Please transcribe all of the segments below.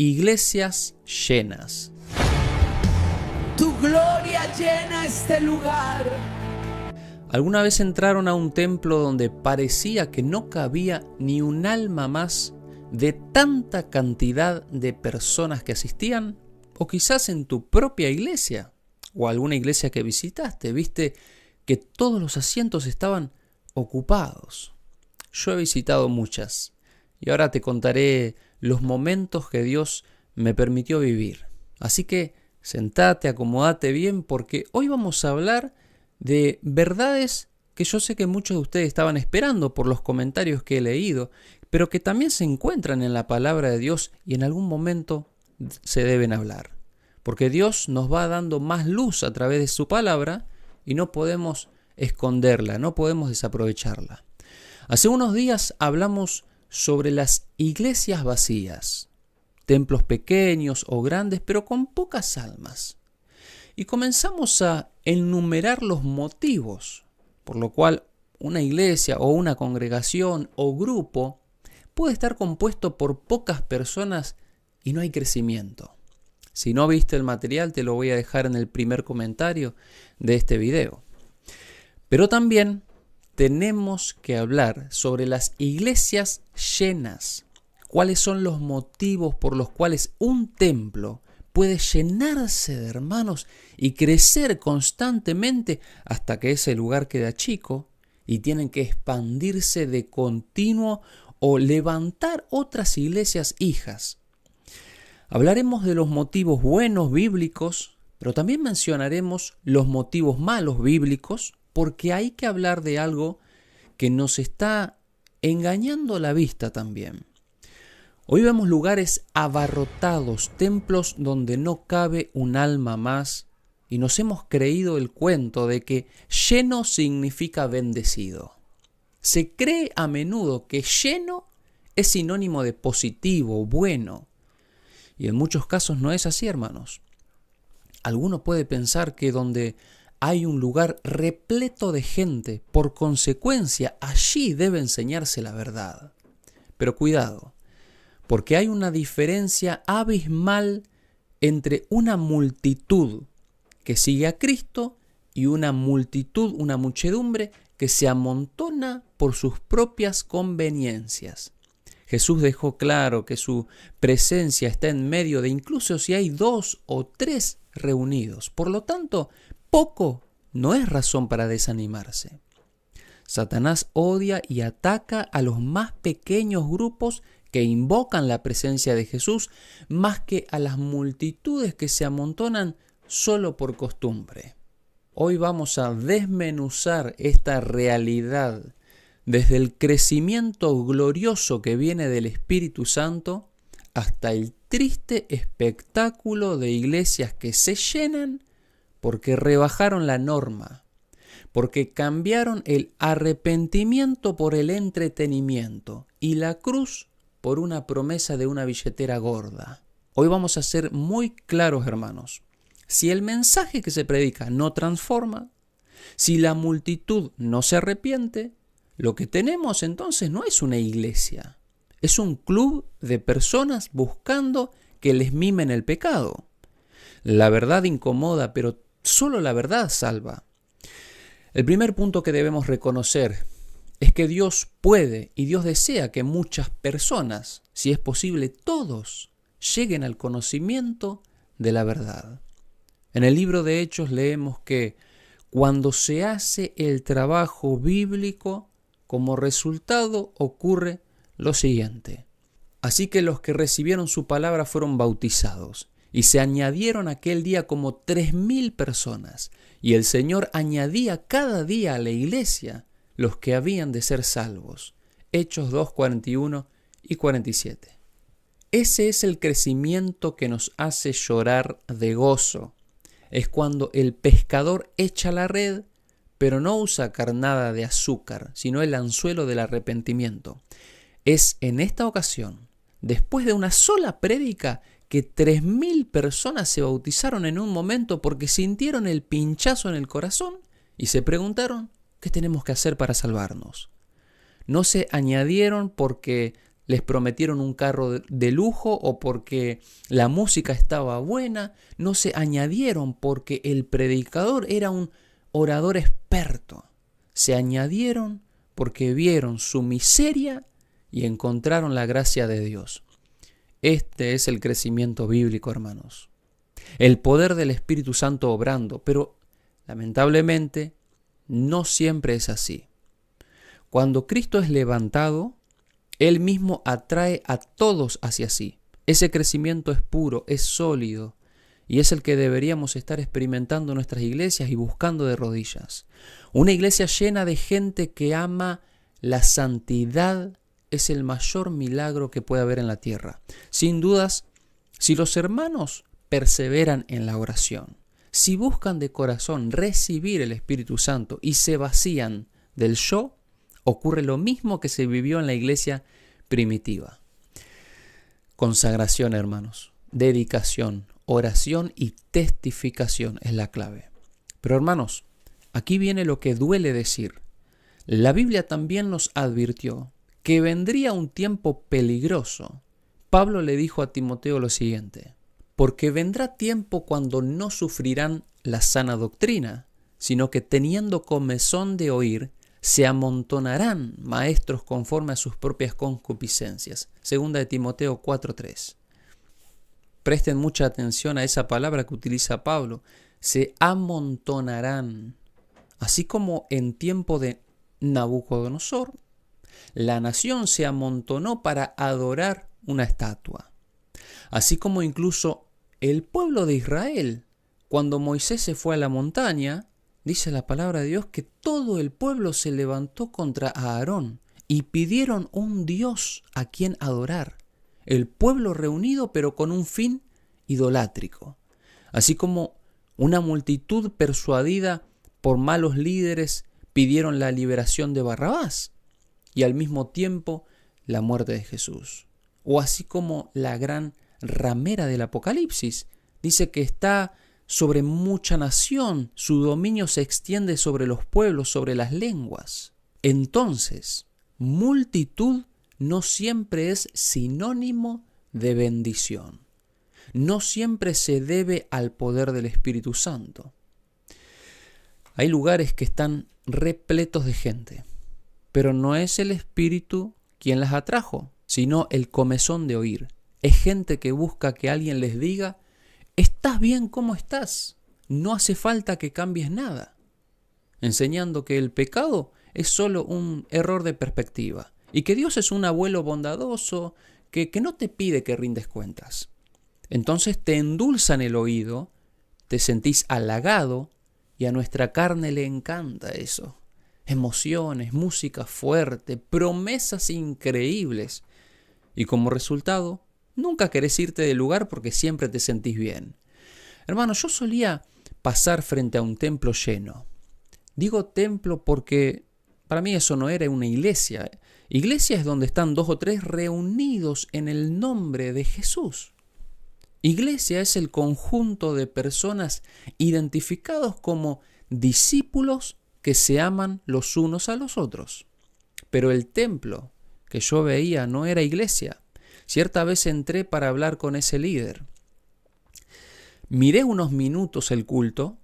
iglesias llenas. Tu gloria llena este lugar. ¿Alguna vez entraron a un templo donde parecía que no cabía ni un alma más de tanta cantidad de personas que asistían? O quizás en tu propia iglesia o alguna iglesia que visitaste, viste que todos los asientos estaban ocupados. Yo he visitado muchas y ahora te contaré los momentos que Dios me permitió vivir. Así que sentate, acomódate bien, porque hoy vamos a hablar de verdades que yo sé que muchos de ustedes estaban esperando por los comentarios que he leído, pero que también se encuentran en la palabra de Dios y en algún momento se deben hablar. Porque Dios nos va dando más luz a través de su palabra y no podemos esconderla, no podemos desaprovecharla. Hace unos días hablamos sobre las iglesias vacías, templos pequeños o grandes, pero con pocas almas. Y comenzamos a enumerar los motivos por lo cual una iglesia o una congregación o grupo puede estar compuesto por pocas personas y no hay crecimiento. Si no viste el material, te lo voy a dejar en el primer comentario de este video. Pero también tenemos que hablar sobre las iglesias llenas. ¿Cuáles son los motivos por los cuales un templo puede llenarse de hermanos y crecer constantemente hasta que ese lugar queda chico y tienen que expandirse de continuo o levantar otras iglesias hijas? Hablaremos de los motivos buenos bíblicos, pero también mencionaremos los motivos malos bíblicos, porque hay que hablar de algo que nos está engañando la vista también. Hoy vemos lugares abarrotados, templos donde no cabe un alma más, y nos hemos creído el cuento de que lleno significa bendecido. Se cree a menudo que lleno es sinónimo de positivo, bueno, y en muchos casos no es así, hermanos. Alguno puede pensar que donde hay un lugar repleto de gente, por consecuencia, allí debe enseñarse la verdad. Pero cuidado, porque hay una diferencia abismal entre una multitud que sigue a Cristo y una multitud, una muchedumbre que se amontona por sus propias conveniencias. Jesús dejó claro que su presencia está en medio de incluso si hay 2 o 3 reunidos. Por lo tanto, poco no es razón para desanimarse. Satanás odia y ataca a los más pequeños grupos que invocan la presencia de Jesús más que a las multitudes que se amontonan solo por costumbre. Hoy vamos a desmenuzar esta realidad desde el crecimiento glorioso que viene del Espíritu Santo hasta el triste espectáculo de iglesias que se llenan porque rebajaron la norma, porque cambiaron el arrepentimiento por el entretenimiento y la cruz por una promesa de una billetera gorda. Hoy vamos a ser muy claros, hermanos. Si el mensaje que se predica no transforma, si la multitud no se arrepiente, lo que tenemos entonces no es una iglesia, es un club de personas buscando que les mimen el pecado. La verdad incomoda, pero solo la verdad salva. El primer punto que debemos reconocer es que Dios puede y Dios desea que muchas personas, si es posible todos, lleguen al conocimiento de la verdad. En el libro de Hechos leemos que cuando se hace el trabajo bíblico, como resultado ocurre lo siguiente. Así que los que recibieron su palabra fueron bautizados y se añadieron aquel día como 3,000 personas. Y el Señor añadía cada día a la iglesia los que habían de ser salvos. Hechos 2, 41 y 47. Ese es el crecimiento que nos hace llorar de gozo. Es cuando el pescador echa la red, pero no usa carnada de azúcar, sino el anzuelo del arrepentimiento. Es en esta ocasión, después de una sola prédica, que 3,000 personas se bautizaron en un momento porque sintieron el pinchazo en el corazón y se preguntaron, ¿qué tenemos que hacer para salvarnos? No se añadieron porque les prometieron un carro de lujo o porque la música estaba buena. No se añadieron porque el predicador era un orador experto. Se añadieron porque vieron su miseria y encontraron la gracia de Dios. Este es el crecimiento bíblico, hermanos. El poder del Espíritu Santo obrando, pero lamentablemente no siempre es así. Cuando Cristo es levantado, Él mismo atrae a todos hacia sí. Ese crecimiento es puro, es sólido y es el que deberíamos estar experimentando en nuestras iglesias y buscando de rodillas. Una iglesia llena de gente que ama la santidad es el mayor milagro que puede haber en la tierra. Sin dudas, si los hermanos perseveran en la oración, si buscan de corazón recibir el Espíritu Santo y se vacían del yo, ocurre lo mismo que se vivió en la iglesia primitiva. Consagración, hermanos, dedicación, oración y testificación es la clave. Pero hermanos, aquí viene lo que duele decir. La Biblia también nos advirtió que vendría un tiempo peligroso. Pablo le dijo a Timoteo lo siguiente: porque vendrá tiempo cuando no sufrirán la sana doctrina, sino que teniendo comezón de oír, se amontonarán maestros conforme a sus propias concupiscencias. Segunda de Timoteo 4:3. Presten mucha atención a esa palabra que utiliza Pablo. Se amontonarán. Así como en tiempo de Nabucodonosor, la nación se amontonó para adorar una estatua. Así como incluso el pueblo de Israel, cuando Moisés se fue a la montaña, dice la palabra de Dios que todo el pueblo se levantó contra Aarón y pidieron un Dios a quien adorar. El pueblo reunido pero con un fin idolátrico. Así como una multitud persuadida por malos líderes pidieron la liberación de Barrabás y al mismo tiempo la muerte de Jesús. O así como la gran ramera del Apocalipsis dice que está sobre mucha nación, su dominio se extiende sobre los pueblos, sobre las lenguas. Entonces, multitud no siempre es sinónimo de bendición. No siempre se debe al poder del Espíritu Santo. Hay lugares que están repletos de gente, pero no es el Espíritu quien las atrajo, sino el comezón de oír. Es gente que busca que alguien les diga: ¿estás bien como estás? No hace falta que cambies nada. Enseñando que el pecado es solo un error de perspectiva y que Dios es un abuelo bondadoso que no te pide que rindes cuentas. Entonces te endulzan el oído, te sentís halagado y a nuestra carne le encanta eso. Emociones, música fuerte, promesas increíbles y como resultado nunca querés irte del lugar porque siempre te sentís bien. Hermano, yo solía pasar frente a un templo lleno. Digo templo porque para mí eso no era una iglesia. Iglesia es donde están 2 o 3 reunidos en el nombre de Jesús. Iglesia es el conjunto de personas identificados como discípulos que se aman los unos a los otros. Pero el templo que yo veía no era iglesia. Cierta vez entré para hablar con ese líder. Miré unos minutos el culto,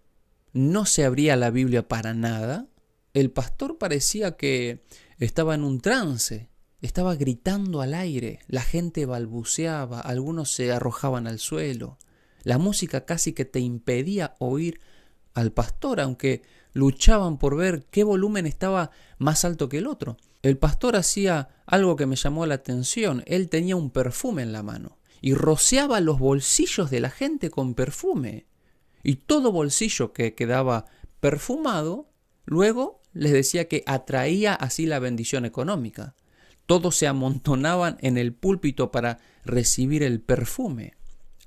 no se abría la Biblia para nada. El pastor parecía que estaba en un trance, estaba gritando al aire, la gente balbuceaba, algunos se arrojaban al suelo. La música casi que te impedía oír al pastor, aunque luchaban por ver qué volumen estaba más alto que el otro. El pastor hacía algo que me llamó la atención. Él tenía un perfume en la mano y rociaba los bolsillos de la gente con perfume. Y todo bolsillo que quedaba perfumado, luego les decía que atraía así la bendición económica. Todos se amontonaban en el púlpito para recibir el perfume.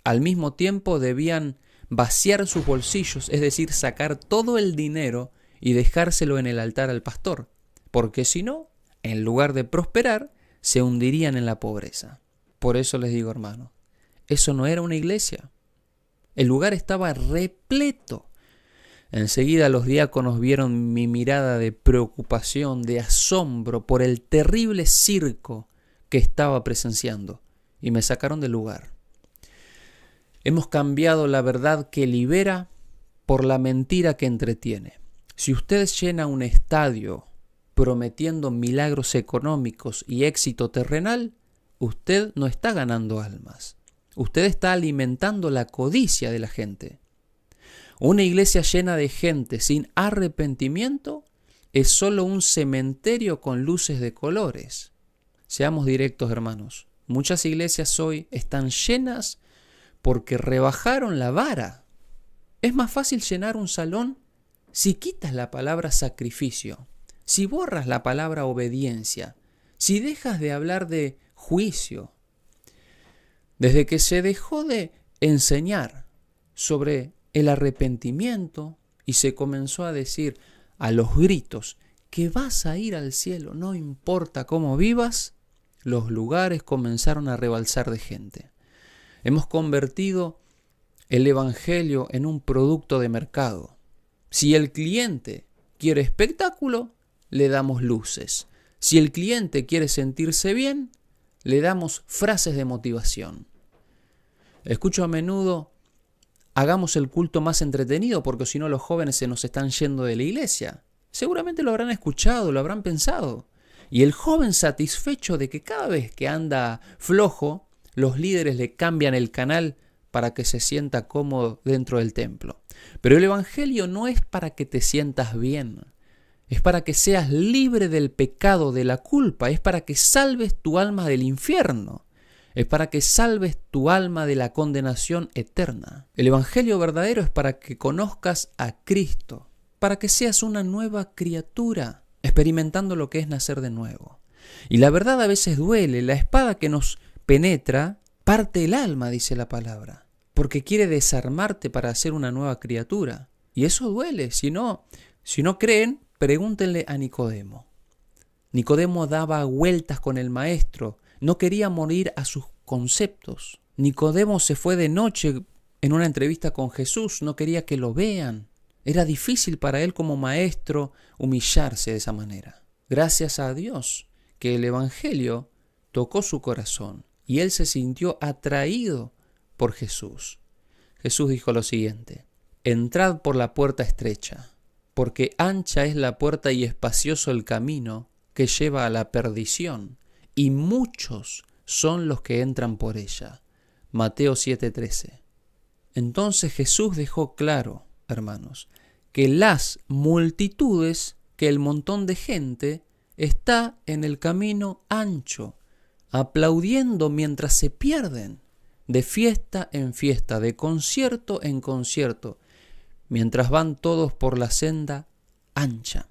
Al mismo tiempo debían vaciar sus bolsillos, es decir, sacar todo el dinero y dejárselo en el altar al pastor, porque si no, en lugar de prosperar, se hundirían en la pobreza. Por eso les digo, hermano, eso no era una iglesia. El lugar estaba repleto. Enseguida los diáconos vieron mi mirada de preocupación, de asombro por el terrible circo que estaba presenciando y me sacaron del lugar. Hemos cambiado la verdad que libera por la mentira que entretiene. Si usted llena un estadio prometiendo milagros económicos y éxito terrenal, usted no está ganando almas. Usted está alimentando la codicia de la gente. Una iglesia llena de gente sin arrepentimiento es solo un cementerio con luces de colores. Seamos directos, hermanos. Muchas iglesias hoy están llenas porque rebajaron la vara. Es más fácil llenar un salón si quitas la palabra sacrificio, si borras la palabra obediencia, si dejas de hablar de juicio. Desde que se dejó de enseñar sobre el arrepentimiento y se comenzó a decir a los gritos que vas a ir al cielo, no importa cómo vivas, los lugares comenzaron a rebalsar de gente. Hemos convertido el evangelio en un producto de mercado. Si el cliente quiere espectáculo, le damos luces. Si el cliente quiere sentirse bien, le damos frases de motivación. Escucho a menudo, hagamos el culto más entretenido porque si no los jóvenes se nos están yendo de la iglesia. Seguramente lo habrán escuchado, lo habrán pensado. Y el joven satisfecho de que cada vez que anda flojo, los líderes le cambian el canal para que se sienta cómodo dentro del templo. Pero el evangelio no es para que te sientas bien. Es para que seas libre del pecado, de la culpa. Es para que salves tu alma del infierno. Es para que salves tu alma de la condenación eterna. El evangelio verdadero es para que conozcas a Cristo. Para que seas una nueva criatura, experimentando lo que es nacer de nuevo. Y la verdad a veces duele. La espada que nos penetra parte el alma, dice la palabra. Porque quiere desarmarte para ser una nueva criatura. Y eso duele. Si no creen, pregúntenle a Nicodemo. Nicodemo daba vueltas con el maestro, no quería morir a sus conceptos. Nicodemo se fue de noche en una entrevista con Jesús, no quería que lo vean. Era difícil para él como maestro humillarse de esa manera. Gracias a Dios que el evangelio tocó su corazón y él se sintió atraído por Jesús. Jesús dijo lo siguiente: entrad por la puerta estrecha, porque ancha es la puerta y espacioso el camino que lleva a la perdición, y muchos son los que entran por ella. Mateo 7:13. Entonces Jesús dejó claro, hermanos, que las multitudes, que el montón de gente, está en el camino ancho, aplaudiendo mientras se pierden, de fiesta en fiesta, de concierto en concierto, mientras van todos por la senda ancha.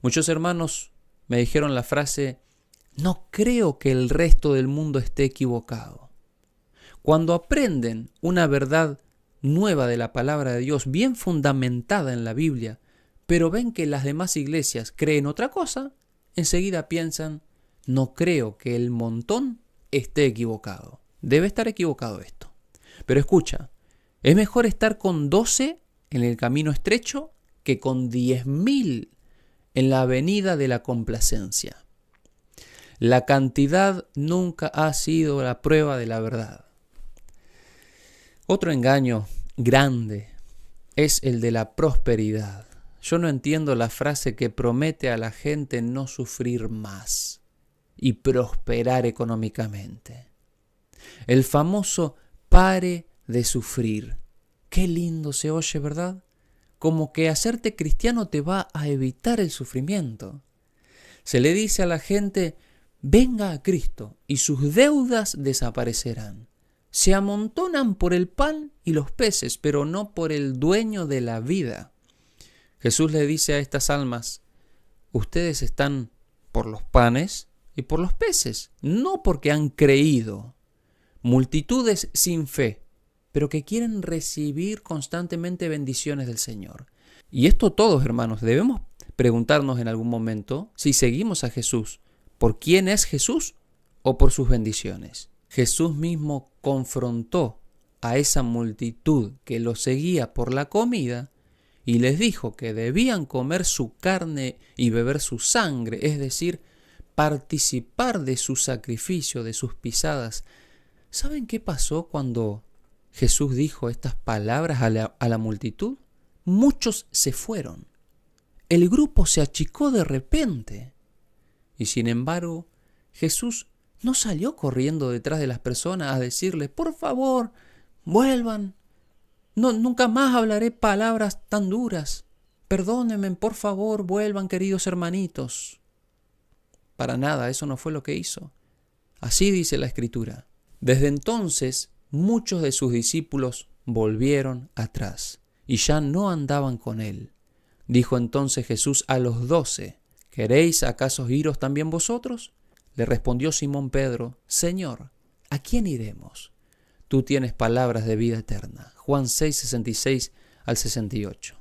Muchos hermanos me dijeron la frase: no creo que el resto del mundo esté equivocado. Cuando aprenden una verdad nueva de la palabra de Dios, bien fundamentada en la Biblia, pero ven que las demás iglesias creen otra cosa, enseguida piensan: no creo que el montón esté equivocado. Debe estar equivocado esto. Pero escucha, es mejor estar con 12 en el camino estrecho que con 10.000 en la avenida de la complacencia. La cantidad nunca ha sido la prueba de la verdad. Otro engaño grande es el de la prosperidad. Yo no entiendo la frase que promete a la gente no sufrir más y prosperar económicamente. El famoso pare de sufrir. Qué lindo se oye, ¿verdad? Como que hacerte cristiano te va a evitar el sufrimiento. Se le dice a la gente: venga a Cristo y sus deudas desaparecerán. Se amontonan por el pan y los peces, pero no por el dueño de la vida. Jesús le dice a estas almas: ustedes están por los panes y por los peces, no porque han creído. Multitudes sin fe, pero que quieren recibir constantemente bendiciones del Señor. Y esto todos, hermanos, debemos preguntarnos en algún momento si seguimos a Jesús. ¿Por quién es Jesús o por sus bendiciones? Jesús mismo confrontó a esa multitud que lo seguía por la comida y les dijo que debían comer su carne y beber su sangre, es decir, participar de su sacrificio, de sus pisadas. ¿Saben qué pasó cuando Jesús dijo estas palabras a la multitud? Muchos se fueron. El grupo se achicó de repente. Y sin embargo, Jesús no salió corriendo detrás de las personas a decirles, por favor, vuelvan. No, nunca más hablaré palabras tan duras. Perdónenme, por favor, vuelvan, queridos hermanitos. Para nada, eso no fue lo que hizo. Así dice la Escritura. Desde entonces, muchos de sus discípulos volvieron atrás y ya no andaban con él. Dijo entonces Jesús a los 12, ¿queréis acaso iros también vosotros? Le respondió Simón Pedro, Señor, ¿a quién iremos? Tú tienes palabras de vida eterna. Juan 6, 66 al 68.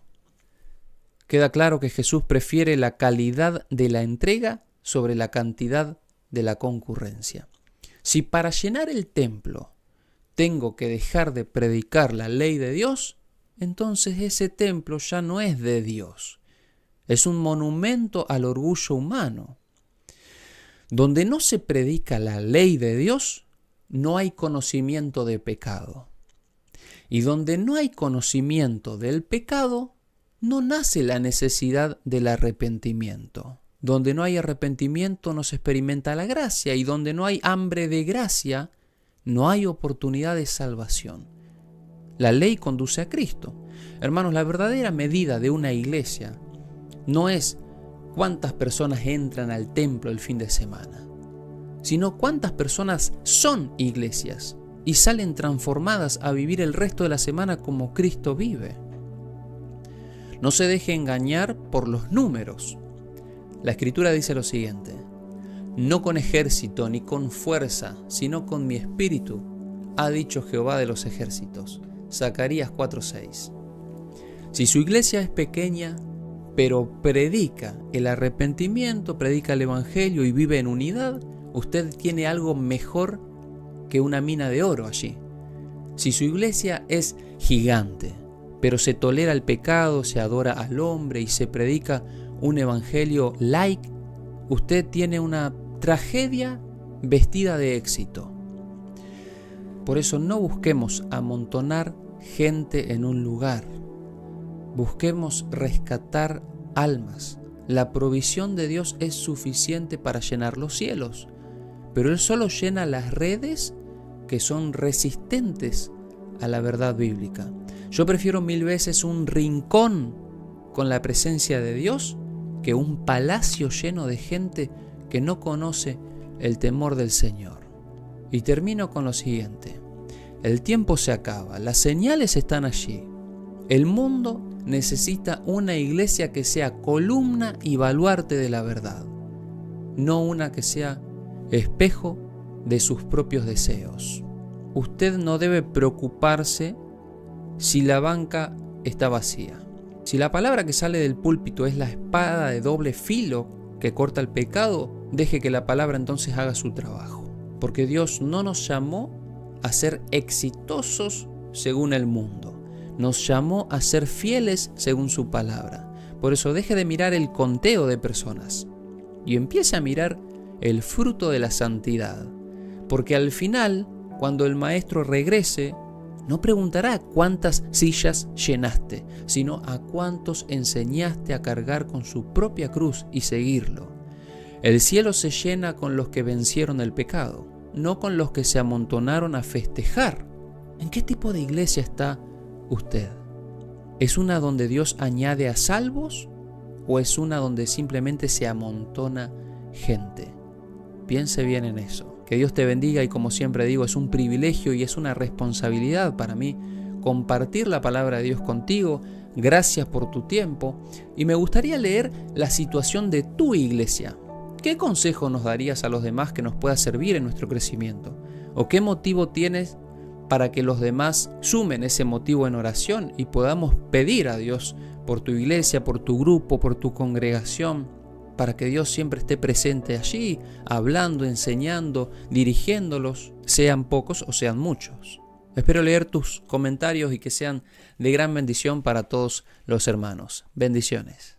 Queda claro que Jesús prefiere la calidad de la entrega sobre la cantidad de la concurrencia. Si para llenar el templo tengo que dejar de predicar la ley de Dios, entonces ese templo ya no es de Dios. Es un monumento al orgullo humano. Donde no se predica la ley de Dios, no hay conocimiento de pecado. Y donde no hay conocimiento del pecado, no nace la necesidad del arrepentimiento. Donde no hay arrepentimiento no se experimenta la gracia, y donde no hay hambre de gracia, no hay oportunidad de salvación. La ley conduce a Cristo. Hermanos, la verdadera medida de una iglesia no es cuántas personas entran al templo el fin de semana, sino cuántas personas son iglesias y salen transformadas a vivir el resto de la semana como Cristo vive. No se deje engañar por los números. La Escritura dice lo siguiente: no con ejército ni con fuerza, sino con mi espíritu, ha dicho Jehová de los ejércitos. Zacarías 4:6. Si su iglesia es pequeña, pero predica el arrepentimiento, predica el evangelio y vive en unidad, usted tiene algo mejor que una mina de oro allí. Si su iglesia es gigante, pero se tolera el pecado, se adora al hombre y se predica un evangelio light, usted tiene una tragedia vestida de éxito. Por eso no busquemos amontonar gente en un lugar. Busquemos rescatar almas. La provisión de Dios es suficiente para llenar los cielos, pero Él solo llena las redes que son resistentes a la verdad bíblica. Yo prefiero 1000 veces un rincón con la presencia de Dios que un palacio lleno de gente que no conoce el temor del Señor. Y termino con lo siguiente: el tiempo se acaba, las señales están allí. El mundo necesita una iglesia que sea columna y baluarte de la verdad, no una que sea espejo de sus propios deseos. Usted no debe preocuparse si la banca está vacía. Si la palabra que sale del púlpito es la espada de doble filo que corta el pecado, deje que la palabra entonces haga su trabajo. Porque Dios no nos llamó a ser exitosos según el mundo. Nos llamó a ser fieles según su palabra. Por eso deje de mirar el conteo de personas y empiece a mirar el fruto de la santidad. Porque al final, cuando el maestro regrese, no preguntará cuántas sillas llenaste, sino a cuántos enseñaste a cargar con su propia cruz y seguirlo. El cielo se llena con los que vencieron el pecado, no con los que se amontonaron a festejar. ¿En qué tipo de iglesia está usted? ¿Es una donde Dios añade a salvos o es una donde simplemente se amontona gente? Piense bien en eso. Que Dios te bendiga y, como siempre digo, es un privilegio y es una responsabilidad para mí compartir la palabra de Dios contigo. Gracias por tu tiempo y me gustaría leer la situación de tu iglesia. ¿Qué consejo nos darías a los demás que nos pueda servir en nuestro crecimiento? ¿O qué motivo tienes para que los demás sumen ese motivo en oración y podamos pedir a Dios por tu iglesia, por tu grupo, por tu congregación, para que Dios siempre esté presente allí, hablando, enseñando, dirigiéndolos, sean pocos o sean muchos? Espero leer tus comentarios y que sean de gran bendición para todos los hermanos. Bendiciones.